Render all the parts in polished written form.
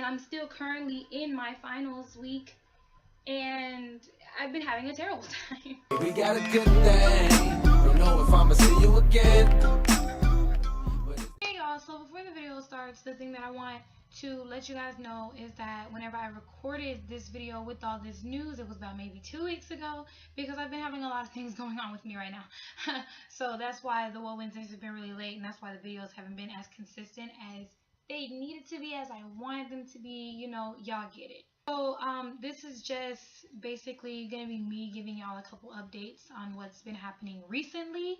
and I'm still currently in my finals week, and I've been having a terrible time. We got a good thing. Don't know if I'ma see you again. Hey y'all, so before the video starts, the thing that I want to let you guys know is that whenever I recorded this video with all this news, it was about maybe 2 weeks ago, because I've been having a lot of things going on with me right now. So that's why the WOAH Wednesdays have been really late, and that's why the videos haven't been as consistent as they needed to be, as I wanted them to be. You know, y'all get it. So this is just basically going to be me giving y'all a couple updates on what's been happening recently,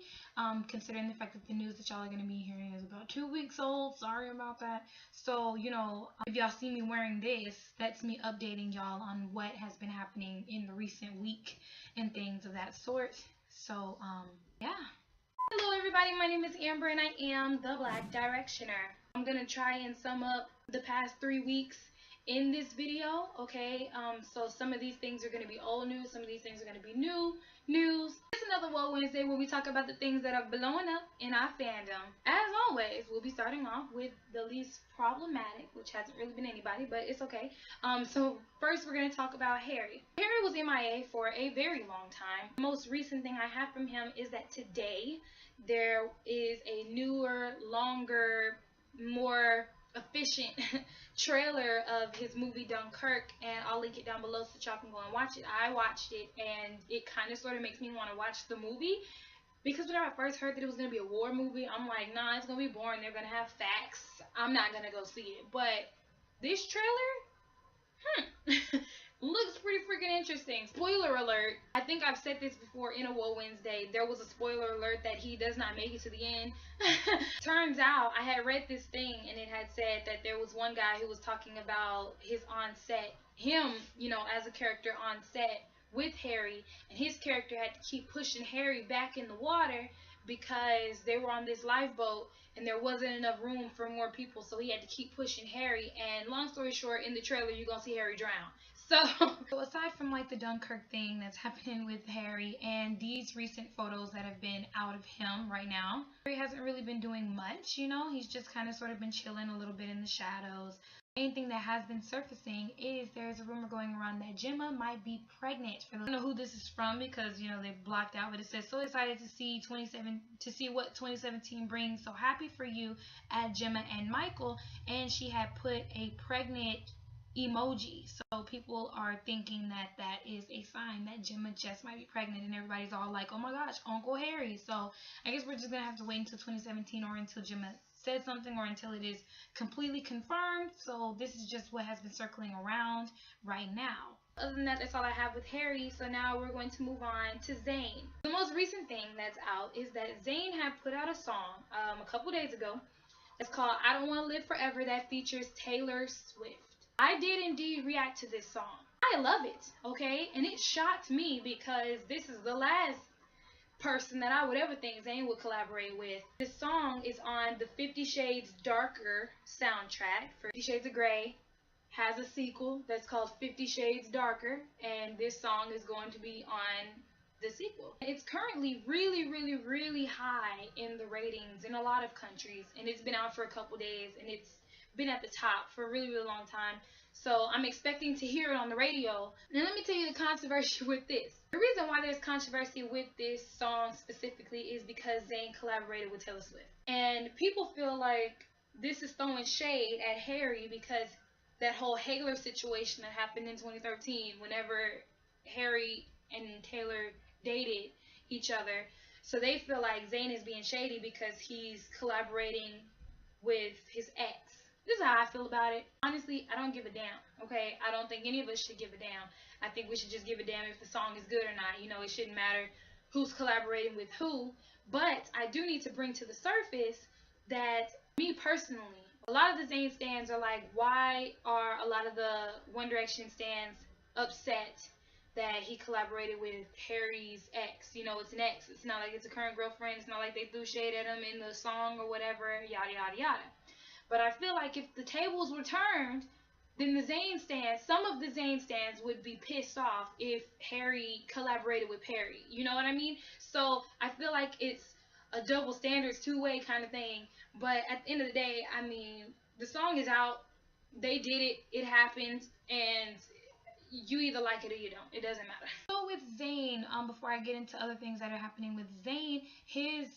considering the fact that the news that y'all are going to be hearing is about 2 weeks old. Sorry about that. So, you know, if y'all see me wearing this, that's me updating y'all on what has been happening in the recent week and things of that sort. So, yeah. Hello everybody, my name is Amber and I am the Black Directioner. I'm going to try and sum up the past 3 weeks in this video, okay? So some of these things are going to be old news, some of these things are going to be new news. It's another WOAH Wednesday where we talk about the things that are blowing up in our fandom. As always, we'll be starting off with the least problematic, which hasn't really been anybody, but it's okay. So first we're going to talk about Harry. Harry was MIA for a very long time. The most recent thing I have from him is that today there is a newer, longer, more efficient trailer of his movie Dunkirk, and I'll link it down below so y'all can go and watch it. I watched it and it kind of sort of makes me want to watch the movie, because when I first heard that it was going to be a war movie, I'm like, nah, it's going to be boring, they're going to have facts, I'm not going to go see it. But this trailer, looks pretty freaking interesting. Spoiler alert, I think I've said this before in a WOAH Wednesday, there was a spoiler alert that he does not make it to the end. Turns out, I had read this thing and it had said that there was one guy who was talking about his on set, him, you know, as a character on set with Harry, and his character had to keep pushing Harry back in the water because they were on this lifeboat and there wasn't enough room for more people, so he had to keep pushing Harry. And long story short, in the trailer you're gonna see Harry drown. So aside from like the Dunkirk thing that's happening with Harry and these recent photos that have been out of him right now, Harry hasn't really been doing much, you know. He's just kind of sort of been chilling a little bit in the shadows. The main thing that has been surfacing is there's a rumor going around that Gemma might be pregnant. I don't know who this is from because, you know, they blocked out, but it says, so excited to see what 2017 brings. So happy for you at Gemma and Michael. And she had put a pregnant emoji, so people are thinking that that is a sign that Gemma just might be pregnant, and everybody's all like, oh my gosh, Uncle Harry. So I guess we're just gonna have to wait until 2017 or until Gemma said something or until it is completely confirmed. So this is just what has been circling around right now. Other than that, that's all I have with Harry. So now we're going to move on to Zayn. The most recent thing that's out is that Zayn had put out a song a couple days ago. It's called I Don't Want to Live Forever, that features Taylor Swift. I did indeed react to this song. I love it, okay? And it shocked me because this is the last person that I would ever think Zayn would collaborate with. This song is on the 50 Shades Darker soundtrack. 50 Shades of Grey has a sequel that's called 50 Shades Darker, and this song is going to be on the sequel. It's currently really high in the ratings in a lot of countries, and it's been out for a couple days, and it's been at the top for a really long time. So I'm expecting to hear it on the radio. Now let me tell you the controversy with this. The reason why there's controversy with this song specifically is because Zayn collaborated with Taylor Swift. And people feel like this is throwing shade at Harry because that whole Hailer situation that happened in 2013 whenever Harry and Taylor dated each other. So they feel like Zayn is being shady because he's collaborating with his ex. This is how I feel about it. Honestly, I don't give a damn, okay? I don't think any of us should give a damn. I think we should just give a damn if the song is good or not. You know, it shouldn't matter who's collaborating with who. But I do need to bring to the surface that me personally, a lot of the Zayn stans are like, why are a lot of the One Direction stans upset that he collaborated with Harry's ex? You know, it's an ex. It's not like it's a current girlfriend. It's not like they threw shade at him in the song or whatever, yada, yada, yada. But I feel like if the tables were turned, then the Zayn stans, some of the Zayn stans would be pissed off if Harry collaborated with Perry. You know what I mean? So I feel like it's a double standards, two-way kind of thing. But at the end of the day, I mean, the song is out. They did it. It happened, and you either like it or you don't. It doesn't matter. So with Zayn, before I get into other things that are happening with Zayn, his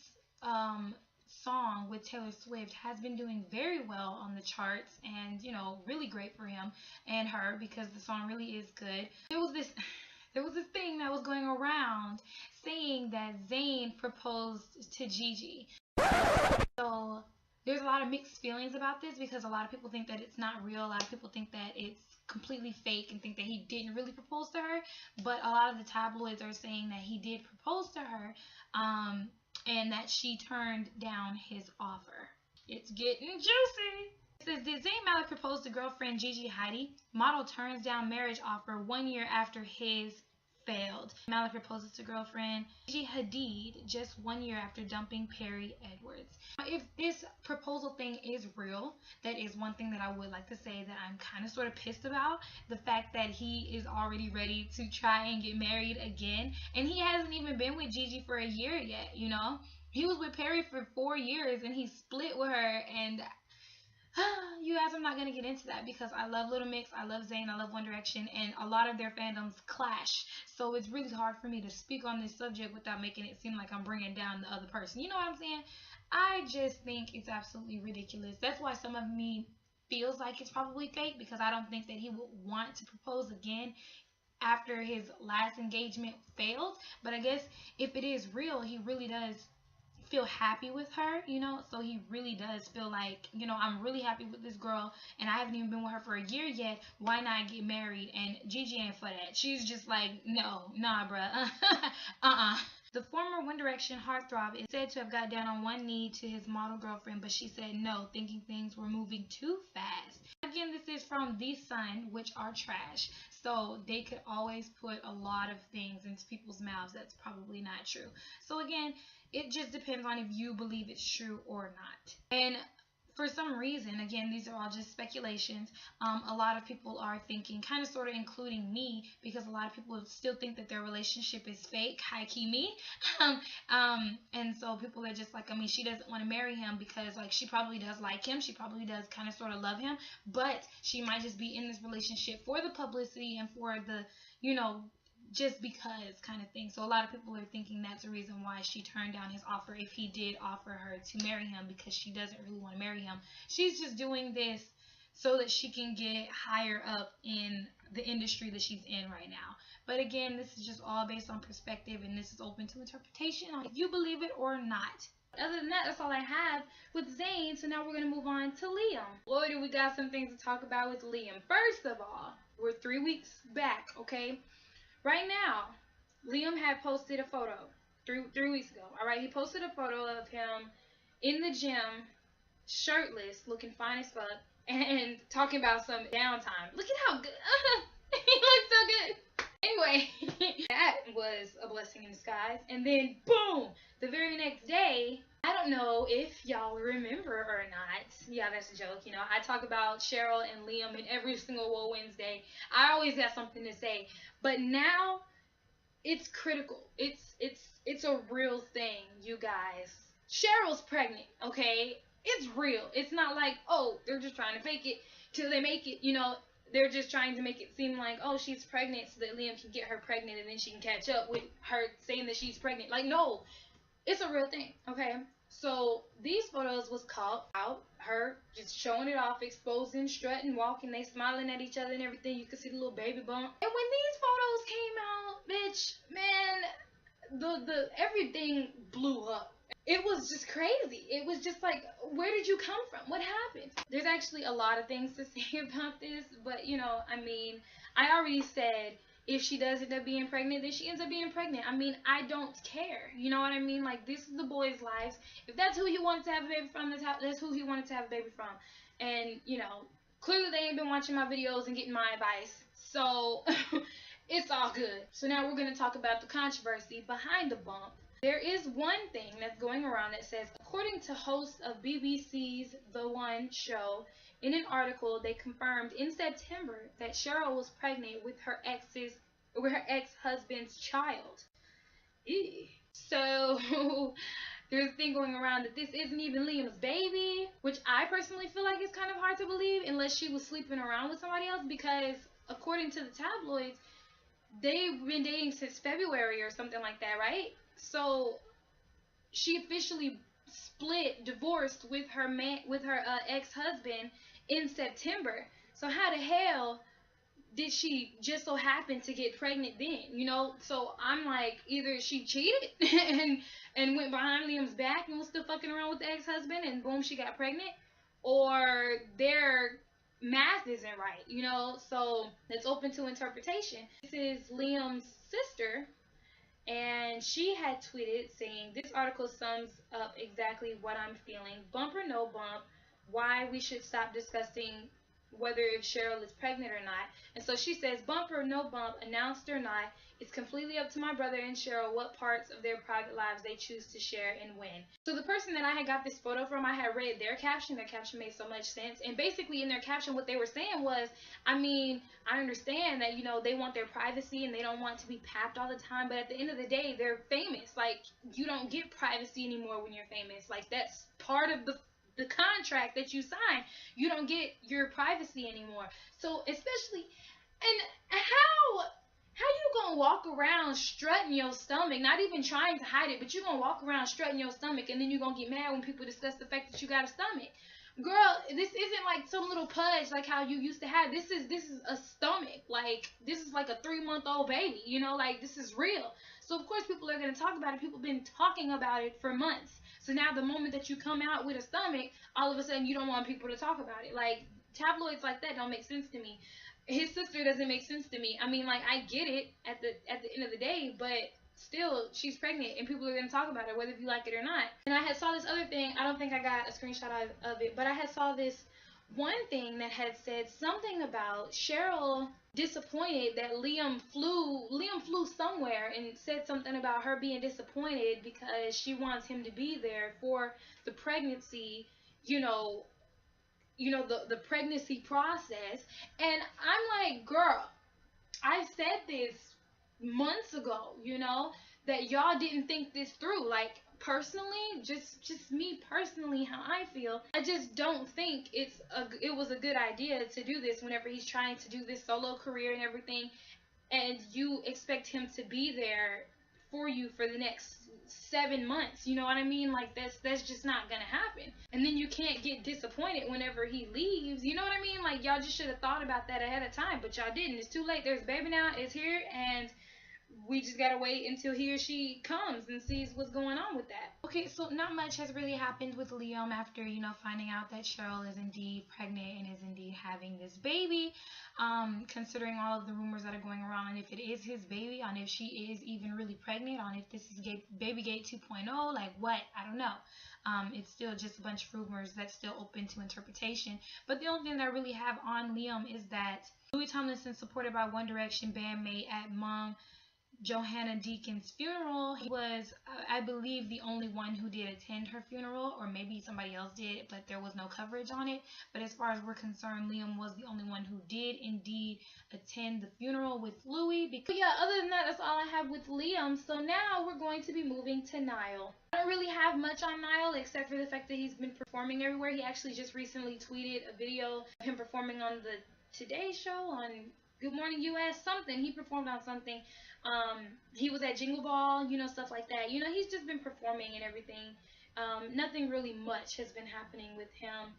um song with Taylor Swift has been doing very well on the charts, and really great for him and her because the song really is good. There was this thing that was going around saying that Zayn proposed to Gigi. So there's a lot of mixed feelings about this because a lot of people think that it's not real. A lot of people think that it's completely fake and think that he didn't really propose to her. But a lot of the tabloids are saying that he did propose to her, and that she turned down his offer. It's getting juicy. It says, did Zayn Malik propose to girlfriend Gigi Hadid? Model turns down marriage offer 1 year after his failed. Malik proposes to girlfriend Gigi Hadid just 1 year after dumping Perry Edwards. If this proposal thing is real, that is one thing that I would like to say that I'm kind of sort of pissed about. The fact that he is already ready to try and get married again, and he hasn't even been with Gigi for a year yet, He was with Perry for 4 years and he split with her, and you guys, I'm not going to get into that because I love Little Mix, I love Zayn, I love One Direction, and a lot of their fandoms clash. So it's really hard for me to speak on this subject without making it seem like I'm bringing down the other person. You know what I'm saying? I just think it's absolutely ridiculous. That's why some of me feels like it's probably fake, because I don't think that he would want to propose again after his last engagement failed. But I guess if it is real, he really does feel happy with her, so he really does feel like, I'm really happy with this girl and I haven't even been with her for a year yet, why not get married? And Gigi ain't for that. She's just like, no, nah, bruh. The former One Direction heartthrob is said to have got down on one knee to his model girlfriend, but she said no, thinking things were moving too fast. Again, this is from The Sun, which are trash. So they could always put a lot of things into people's mouths that's probably not true. So again, it just depends on if you believe it's true or not. And for some reason, again, these are all just speculations, a lot of people are thinking, kind of sort of including me, because a lot of people still think that their relationship is fake, high-key me. And so people are just like, she doesn't want to marry him because, like, she probably does like him, she probably does kind of sort of love him, but she might just be in this relationship for the publicity and for the, just because kind of thing. So a lot of people are thinking that's the reason why she turned down his offer if he did offer her to marry him, because she doesn't really want to marry him. She's just doing this so that she can get higher up in the industry that she's in right now. But again, this is just all based on perspective, and this is open to interpretation if you believe it or not. Other than that, that's all I have with Zayn. So now we're going to move on to Liam. Boy, do we got some things to talk about with Liam. First of all, we're 3 weeks back, okay? Right now, Liam had posted a photo 3 weeks ago. All right, he posted a photo of him in the gym, shirtless, looking fine as fuck, and talking about some downtime. Look at how good he looks so good. Anyway, that was a blessing in disguise. And then, boom, the very next day, I don't know if y'all remember or not. Yeah, that's a joke. I talk about Cheryl and Liam in every single WOAH Wednesday. I always got something to say. But now, it's critical. It's a real thing, you guys. Cheryl's pregnant, okay? It's real. It's not like, oh, they're just trying to fake it till they make it, They're just trying to make it seem like, oh, she's pregnant so that Liam can get her pregnant and then she can catch up with her saying that she's pregnant. Like, no. It's a real thing, okay? So these photos was caught out, her just showing it off, exposing, strutting, walking, they smiling at each other and everything. You could see the little baby bump. And when these photos came out, bitch, man, the everything blew up. It was just crazy. It was just like, where did you come from? What happened? There's actually a lot of things to say about this, but I already said, if she does end up being pregnant, then she ends up being pregnant. I don't care. You know what I mean? Like, this is the boy's lives. If that's who he wanted to have a baby from, that's who he wanted to have a baby from. And, clearly they ain't been watching my videos and getting my advice. So, it's all good. So now we're going to talk about the controversy behind the bump. There is one thing that's going around that says, according to hosts of BBC's The One show, in an article, they confirmed in September that Cheryl was pregnant with her ex-husband's child. Ew. So there's a thing going around that this isn't even Liam's baby, which I personally feel like is kind of hard to believe unless she was sleeping around with somebody else, because according to the tabloids, they've been dating since February or something like that, right? So she officially divorced with her ex-husband in September. So how the hell did she just so happen to get pregnant then? You know, so I'm like, either she cheated and went behind Liam's back and was still fucking around with the ex-husband, and boom, she got pregnant, or their math isn't right, you know. So it's open to interpretation. This is Liam's sister, and she had tweeted saying, "This article sums up exactly what I'm feeling. Bump or no bump, why we should stop discussing whether if Cheryl is pregnant or not." And so she says, "Bump or no bump, announced or not, it's completely up to my brother and Cheryl what parts of their private lives they choose to share and when." So the person that I had got this photo from, I had read their caption. Their caption made so much sense. And basically in their caption, what they were saying was, I mean, I understand that, you know, they want their privacy and they don't want to be papped all the time, but at the end of the day, they're famous. Like, you don't get privacy anymore when you're famous. Like, that's part of the contract that you sign. You don't get your privacy anymore. So especially, and how you gonna walk around strutting your stomach, not even trying to hide it, but you gonna walk around strutting your stomach, and then you gonna get mad when people discuss the fact that you got a stomach? Girl, this isn't like some little pudge like how you used to have. This is a stomach. Like, this is like a 3-month-old baby, you know, like, this is real. So of course people are gonna talk about it. People have been talking about it for months. So now the moment that you come out with a stomach, all of a sudden you don't want people to talk about it. Like, tabloids like that don't make sense to me. His sister doesn't make sense to me. I mean, like, I get it at the end of the day, but still, she's pregnant and people are going to talk about it whether you like it or not. And I had saw this other thing. I don't think I got a screenshot of it, but I had saw this one thing that had said something about Cheryl disappointed that Liam flew somewhere, and said something about her being disappointed because she wants him to be there for the pregnancy, you know, the pregnancy process. And I'm like, girl, I said this months ago, you know, that y'all didn't think this through. Like, personally, just me personally, how I feel, I just don't think it was a good idea to do this whenever he's trying to do this solo career and everything, and you expect him to be there for you for the next 7 months. You know what I mean? Like, that's just not gonna happen. And then you can't get disappointed whenever he leaves. You know what I mean? Like, y'all just should have thought about that ahead of time, but y'all didn't. It's too late. There's a baby now. It's here, and we just gotta wait until he or she comes and sees what's going on with that. Okay, so not much has really happened with Liam after, you know, finding out that Cheryl is indeed pregnant and is indeed having this baby. Considering all of the rumors that are going around, and if it is his baby, on if she is even really pregnant, on if this is Babygate 2.0, like what? I don't know. It's still just a bunch of rumors that's still open to interpretation. But the only thing that I really have on Liam is that Louis Tomlinson, supported by One Direction bandmate at Mom Johannah Deacon's funeral, he was, I believe, the only one who did attend her funeral, or maybe somebody else did, but there was no coverage on it. But as far as we're concerned, Liam was the only one who did indeed attend the funeral with Louis. But yeah, other than that, that's all I have with Liam. So now we're going to be moving to Niall. I don't really have much on Niall except for the fact that he's been performing everywhere. He actually just recently tweeted a video of him performing on the Today Show, on Good Morning US, something. He performed on something. He was at Jingle Ball, you know, stuff like that. You know, he's just been performing and everything. Nothing really much has been happening with him.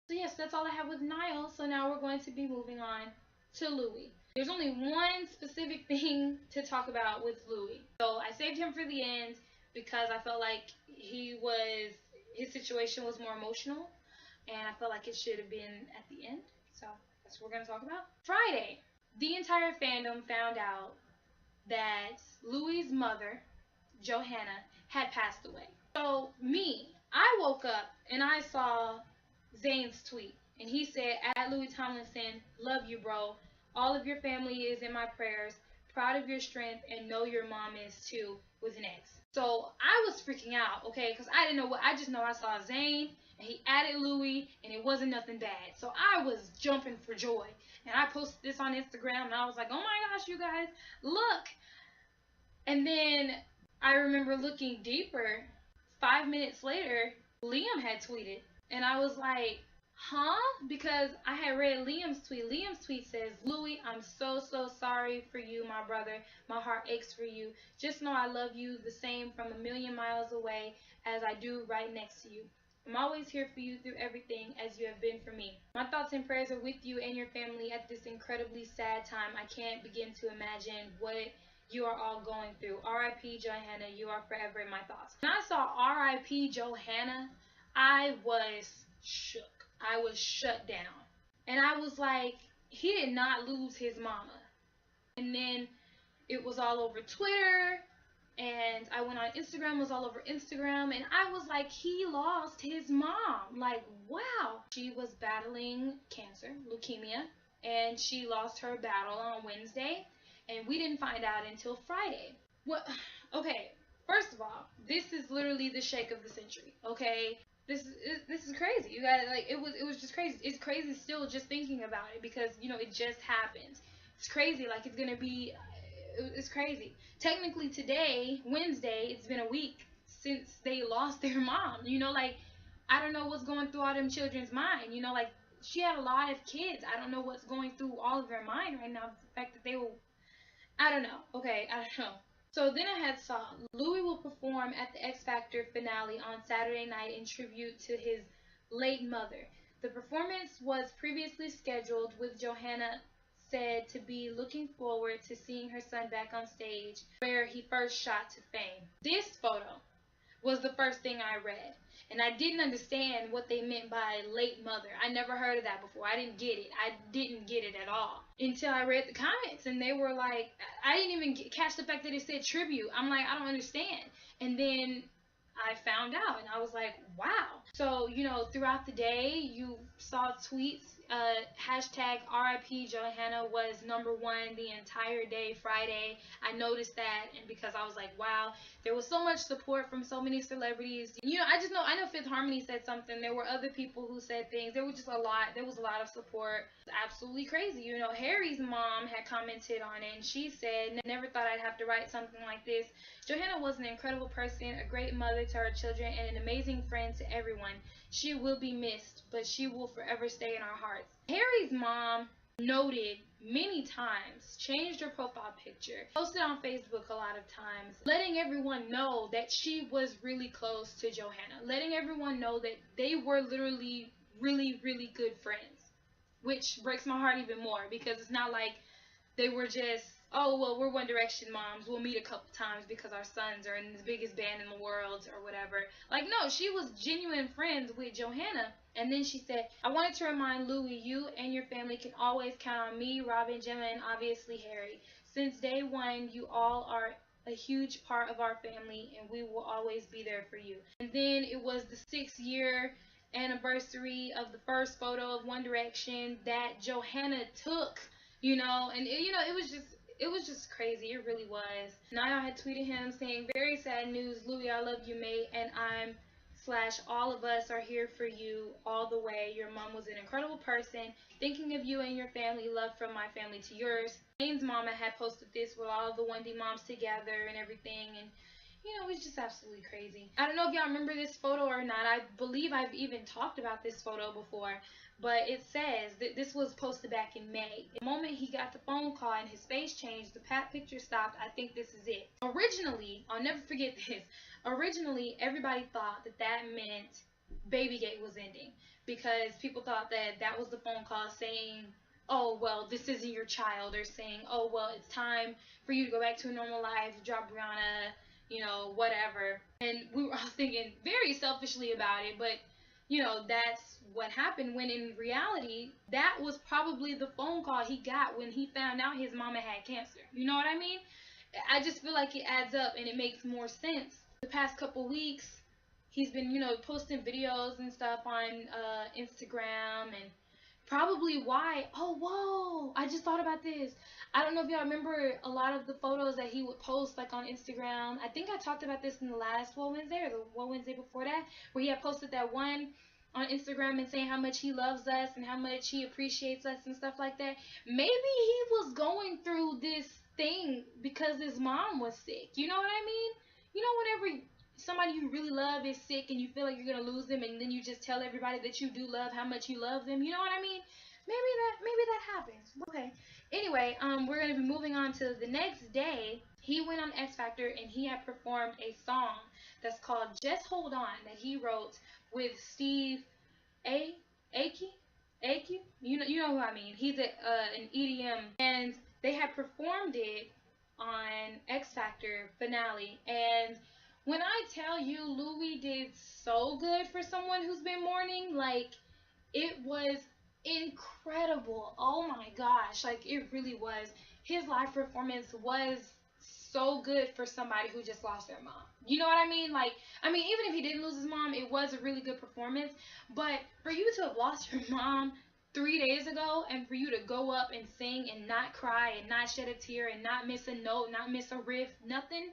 So yes, that's all I have with Niall. So now we're going to be moving on to Louis. There's only one specific thing to talk about with Louis. So I saved him for the end because I felt like his situation was more emotional, and I felt like it should have been at the end. So that's what we're going to talk about. Friday, the entire fandom found out that Louis' mother, Johannah, had passed away. So I woke up and I saw Zayn's tweet, and he said, "At Louis Tomlinson, love you, bro. All of your family is in my prayers. Proud of your strength, and know your mom is too," with an X. So I was freaking out, okay, because I didn't know what. I just know I saw Zayn and he added Louis and it wasn't nothing bad. So I was jumping for joy. And I posted this on Instagram and I was like, oh my gosh, you guys, look. And then I remember looking deeper. 5 minutes later, Liam had tweeted. And I was like, huh? Because I had read Liam's tweet. Liam's tweet says, Louis, I'm so sorry for you, my brother. My heart aches for you. Just know I love you the same from a million miles away as I do right next to you. I'm always here for you through everything as you have been for me. My thoughts and prayers are with you and your family at this incredibly sad time. I can't begin to imagine what you are all going through. R.I.P. Johannah, you are forever in my thoughts. When I saw R.I.P. Johannah, I was shook. I was shut down. And I was like, he did not lose his mama. And then it was all over Twitter. And I went on Instagram, was all over Instagram, and I was like, he lost his mom. Like, wow. She was battling cancer, leukemia, and she lost her battle on Wednesday, and we didn't find out until Friday. What? Okay, first of all, this is literally the shake of the century, okay? This is crazy. You got like it was just crazy. It's crazy still just thinking about it because, you know, it just happened. It's crazy. Like, it's going to be it's crazy. Technically today, Wednesday, it's been a week since they lost their mom. You know, like, I don't know what's going through all them children's mind. You know, like, she had a lot of kids. I don't know what's going through all of their mind right now. The fact that they will, I don't know. Okay, I don't know. So then I had saw Louis will perform at the X Factor finale on Saturday night in tribute to his late mother. The performance was previously scheduled with Johannah said to be looking forward to seeing her son back on stage where he first shot to fame. This photo was the first thing I read, and I didn't understand what they meant by late mother. I never heard of that before. I didn't get it. I didn't get it at all until I read the comments, and they were like, I didn't even catch the fact that it said tribute. I'm like, I don't understand. And then I found out, and I was like, wow. So, you know, throughout the day, you saw tweets. Hashtag RIP Johannah was #1 the entire day Friday. I noticed that, and because I was like, wow, there was so much support from so many celebrities. You know, I know Fifth Harmony said something. There were other people who said things. There was just a lot. There was a lot of support. It's absolutely crazy. You know, Harry's mom had commented on it, and she said, never thought I'd have to write something like this. Johannah was an incredible person, a great mother to her children, and an amazing friend to everyone. She will be missed, but she will forever stay in our hearts. Harry's mom noted many times, changed her profile picture, posted on Facebook a lot of times, letting everyone know that she was really close to Johannah, letting everyone know that they were literally really good friends, which breaks my heart even more because it's not like they were just, oh, well, we're One Direction moms. We'll meet a couple times because our sons are in the biggest band in the world or whatever. Like, no, she was genuine friends with Johannah. And then she said, I wanted to remind Louis, you and your family can always count on me, Robin, Gemma, and obviously Harry. Since day one, you all are a huge part of our family, and we will always be there for you. And then it was the 6-year anniversary of the first photo of One Direction that Johannah took. You know, and it was just crazy. It really was. Niall had tweeted him saying, very sad news, Louis, I love you, mate, and I'm / all of us are here for you all the way. Your mom was an incredible person. Thinking of you and your family, love from my family to yours. Zayn's mama had posted this with all of the 1D moms together and everything, and you know, it's just absolutely crazy. I don't know if y'all remember this photo or not. I believe I've even talked about this photo before, but it says that this was posted back in May. The moment he got the phone call and his face changed, the picture stopped. I think this is it. Originally, I'll never forget this. Originally, everybody thought that that meant Babygate was ending because people thought that that was the phone call saying, oh, well, this isn't your child, or saying, oh, well, it's time for you to go back to a normal life, drop Brianna, you know, whatever. And we were all thinking very selfishly about it, but, you know, that's what happened, when in reality, that was probably the phone call he got when he found out his mama had cancer. You know what I mean? I just feel like it adds up and it makes more sense. The past couple weeks, he's been, you know, posting videos and stuff on Instagram and probably why. Oh, whoa! I just thought about this. I don't know if y'all remember a lot of the photos that he would post like on Instagram. I think I talked about this in the last WOAH Wednesday or the WOAH Wednesday before that, where he had posted that one on Instagram and saying how much he loves us and how much he appreciates us and stuff like that. Maybe he was going through this thing because his mom was sick. You know what I mean? You know, whenever somebody you really love is sick and you feel like you're gonna lose them, and then you just tell everybody that you do love how much you love them. You know what I mean? Maybe that happens. Okay. Anyway, we're gonna be moving on to the next day. He went on X Factor and he had performed a song that's called "Just Hold On" that he wrote with Steve A. Aki. You know who I mean. He's an EDM, and they had performed it on X Factor finale. And when I tell you, Louis did so good for someone who's been mourning. Like, it was incredible. Oh my gosh, like it really was. His live performance was so good for somebody who just lost their mom. You know what I mean? Like, I mean, even if he didn't lose his mom, it was a really good performance. But for you to have lost your mom 3 days ago, and for you to go up and sing and not cry and not shed a tear and not miss a note, not miss a riff, nothing,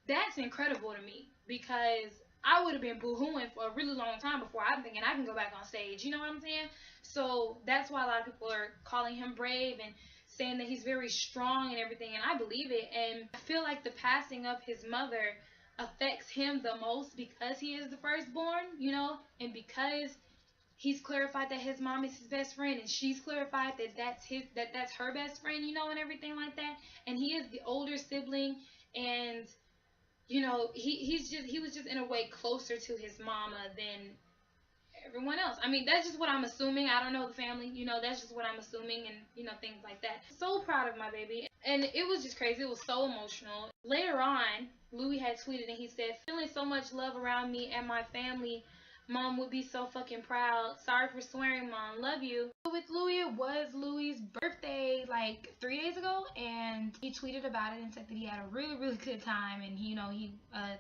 that's incredible to me, because I would have been boo-hooing for a really long time before I'm thinking I can go back on stage. You know what I'm saying? So that's why a lot of people are calling him brave and saying that he's very strong and everything, and I believe it. And I feel like the passing of his mother affects him the most because he is the firstborn, you know, and because he's clarified that his mom is his best friend, and she's clarified that that's her best friend, you know, and everything like that. And he is the older sibling, and you know, he was just in a way closer to his mama than everyone else. I mean, that's just what I'm assuming. I don't know the family, you know, that's just what I'm assuming, and you know, things like that. So proud of my baby. And it was just crazy. It was so emotional. Later on, Louis had tweeted and he said, "Feeling so much love around me and my family. Mom would be so fucking proud. Sorry for swearing, Mom. Love you." With Louis, it was Louis' birthday like 3 days ago, and he tweeted about it and said that he had a really, really good time, and he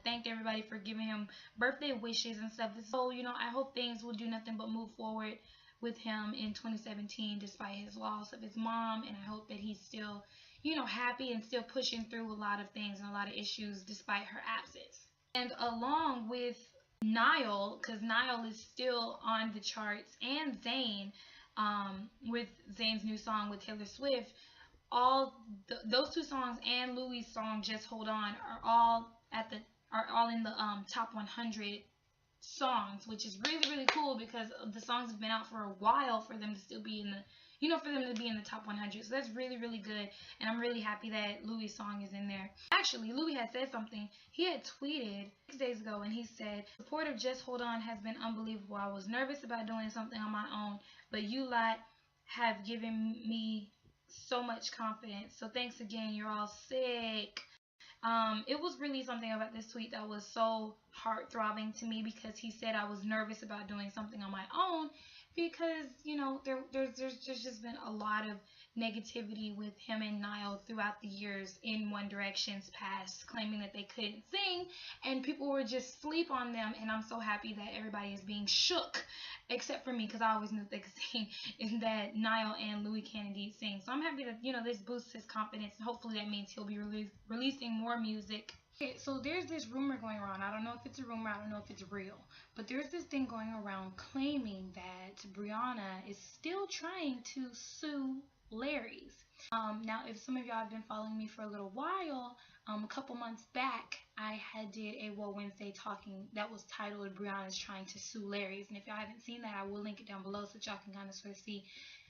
thanked everybody for giving him birthday wishes and stuff. So, you know, I hope things will do nothing but move forward with him in 2017 despite his loss of his mom, and I hope that he's still, you know, happy and still pushing through a lot of things and a lot of issues despite her absence. And along with Niall, because Niall is still on the charts, and Zayn, with Zayn's new song with Taylor Swift, those two songs and Louis' song "Just Hold On" are all in the top 100 songs, which is really, really cool because the songs have been out for a while for them to still be in the, you know, for them to be in the top 100. So that's really, really good, and I'm really happy that Louis' song is in there. Actually, Louis had said something. He had tweeted 6 days ago, and he said, "Support of Just Hold On has been unbelievable. I was nervous about doing something on my own, but you lot have given me so much confidence. So thanks again. You're all sick." It was really something about this tweet that was so heart-throbbing to me, because he said I was nervous about doing something on my own because, you know, there's just been a lot of negativity with him and Niall throughout the years in One Direction's past, claiming that they couldn't sing and people were just sleep on them. And I'm so happy that everybody is being shook, except for me, because I always knew that they could sing, and that Niall and Louis can indeed sing. So I'm happy that, you know, this boosts his confidence, and hopefully that means he'll be releasing more music. Okay, so there's this rumor going around. I don't know if it's a rumor, I don't know if it's real, but there's this thing going around claiming that Brianna is still trying to sue Larries. Now, if some of y'all have been following me for a little while, a couple months back, I did a WOAH Wednesday talking that was titled "Brianna's Trying to Sue Larries," and if y'all haven't seen that, I will link it down below so that y'all can kind of sort of see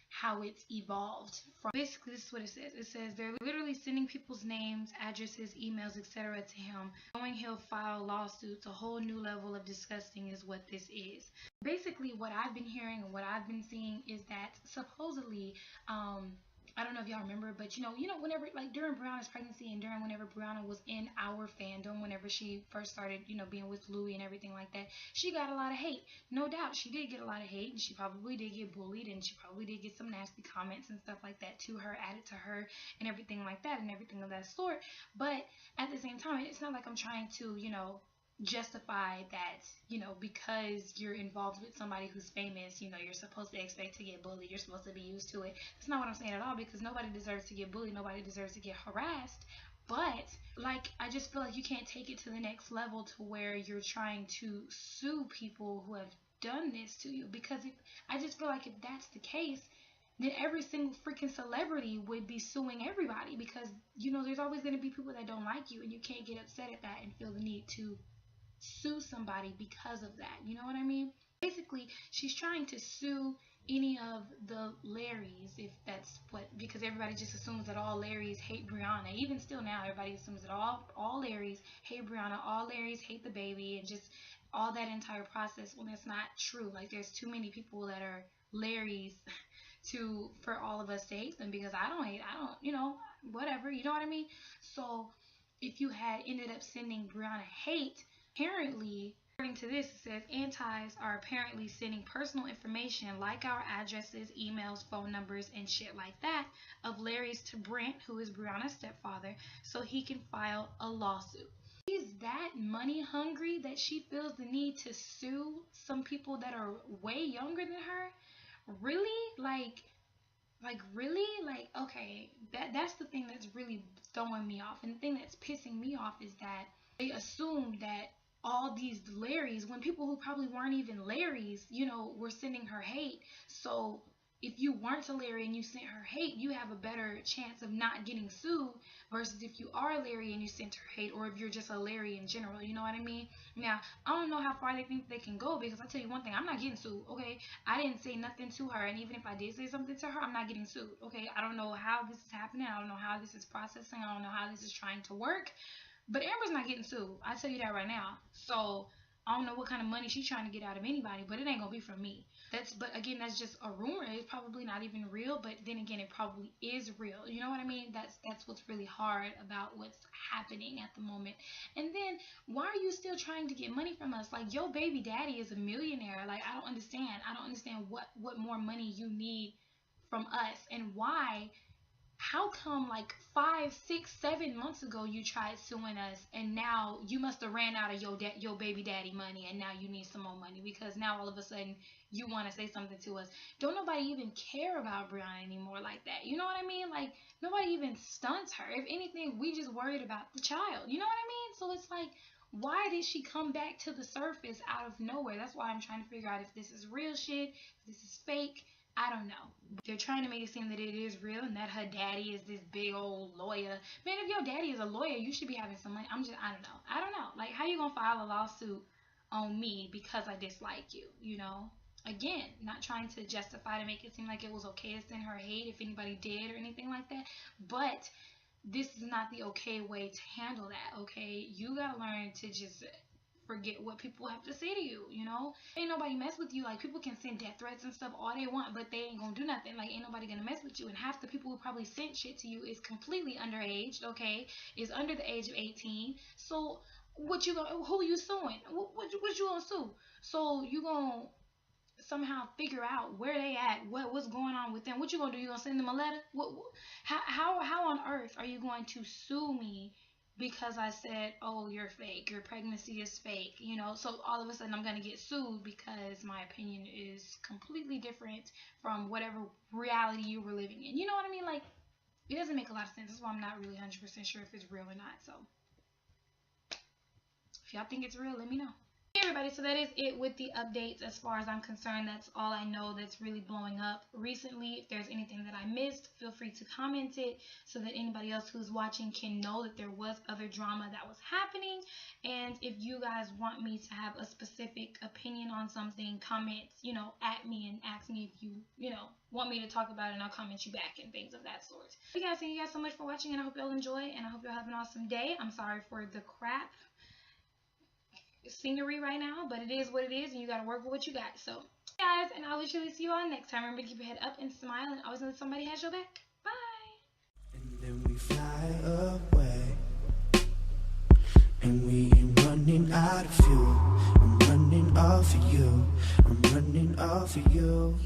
how it's evolved. Basically, this is what it says. It says they're literally sending people's names, addresses, emails, etc. to him, knowing he'll file lawsuits. A whole new level of disgusting is what this is. Basically, what I've been hearing and what I've been seeing is that supposedly, I don't know if y'all remember, but you know, whenever, like during Brianna's pregnancy and during whenever Brianna was in our fandom, whenever she first started, you know, being with Louis and everything like that, she got a lot of hate. No doubt, she did get a lot of hate, and she probably did get bullied, and she probably did get some nasty comments and stuff like that to her, added to her, and everything like that, and everything of that sort. But at the same time, it's not like I'm trying to, you know, justify that, because you're involved with somebody who's famous, you're supposed to expect to get bullied. You're supposed to be used to it. That's not what I'm saying at all, because nobody deserves to get bullied. Nobody deserves to get harassed. But, like, I just feel like you can't take it to the next level to where you're trying to sue people who have done this to you. Because I just feel like if that's the case, then every single freaking celebrity would be suing everybody. Because, there's always going to be people that don't like you, and you can't get upset at that and feel the need to sue somebody because of that. You know what I mean? Basically, she's trying to sue any of the Larries, if that's what, because everybody just assumes that all Larries hate Brianna. Even still now, everybody assumes that all Larries hate Brianna, all Larries hate the baby, and just all that entire process, when it's not true. Like, there's too many people that are Larries for all of us to hate them, because I don't, whatever, you know what I mean? So, if you had ended up sending Brianna hate, apparently, according to this, it says antis are apparently sending personal information like our addresses, emails, phone numbers, and shit like that of Larry's to Brent, who is Brianna's stepfather, so he can file a lawsuit. Is that money hungry that she feels the need to sue some people that are way younger than her? Really? Like really? Like, okay, that's the thing that's really throwing me off. And the thing that's pissing me off is that they assume that all these Larrys, when people who probably weren't even Larrys, were sending her hate. So if you weren't a Larry and you sent her hate, you have a better chance of not getting sued versus if you are a Larry and you sent her hate, or if you're just a Larry in general. You know what I mean? Now, I don't know how far they think they can go, because I tell you one thing, I'm not getting sued, okay? I didn't say nothing to her, and even if I did say something to her, I'm not getting sued, okay? I don't know how this is happening. I don't know how this is processing. I don't know how this is trying to work. But Amber's not getting sued. I tell you that right now. So I don't know what kind of money she's trying to get out of anybody, but it ain't gonna be from me. But again, that's just a rumor. It's probably not even real, but then again, it probably is real. You know what I mean? That's what's really hard about what's happening at the moment. And then, why are you still trying to get money from us? Like, your baby daddy is a millionaire. Like, I don't understand. I don't understand what more money you need from us, and why. How come like 5, 6, 7 months ago you tried suing us, and now you must have ran out of your baby daddy money, and now you need some more money, because now all of a sudden you want to say something to us? Don't nobody even care about Brianna anymore like that. You know what I mean? Like, nobody even stunts her. If anything, we just worried about the child. You know what I mean? So it's like, why did she come back to the surface out of nowhere? That's why I'm trying to figure out if this is real shit, if this is fake. I don't know. They're trying to make it seem that it is real and that her daddy is this big old lawyer. Man, if your daddy is a lawyer, you should be having some money. I don't know. Like, how you gonna file a lawsuit on me because I dislike you, Again, not trying to justify to make it seem like it was okay to send her hate if anybody did or anything like that. But this is not the okay way to handle that, okay? You gotta learn to just forget what people have to say to you, Ain't nobody mess with you. Like, people can send death threats and stuff all they want, but they ain't gonna do nothing. Like, ain't nobody gonna mess with you. And half the people who probably sent shit to you is completely underage, okay? Is under the age of 18. So who you suing? What you gonna sue? So you gonna somehow figure out where they at, what's going on with them. What you gonna do? You gonna send them a letter? How on earth are you going to sue me because I said, oh, you're fake, your pregnancy is fake, so all of a sudden I'm going to get sued because my opinion is completely different from whatever reality you were living in. You know what I mean? Like, it doesn't make a lot of sense. That's why I'm not really 100% sure if it's real or not. So, if y'all think it's real, let me know. Hey everybody, so that is it with the updates. As far as I'm concerned, that's all I know that's really blowing up recently. If there's anything that I missed, feel free to comment it so that anybody else who's watching can know that there was other drama that was happening. And if you guys want me to have a specific opinion on something, comment, at me and ask me if you want me to talk about it, and I'll comment you back and things of that sort. Hey guys, thank you guys so much for watching, and I hope y'all enjoy, and I hope y'all have an awesome day. I'm sorry for the crap scenery right now, but it is what it is, and you gotta work with what you got. So, guys, and I'll literally see you all next time. Remember to keep your head up and smile, and always know that somebody has your back. Bye. And then we fly away, and we ain't running out of fuel. I'm running off of you. I'm running off of you.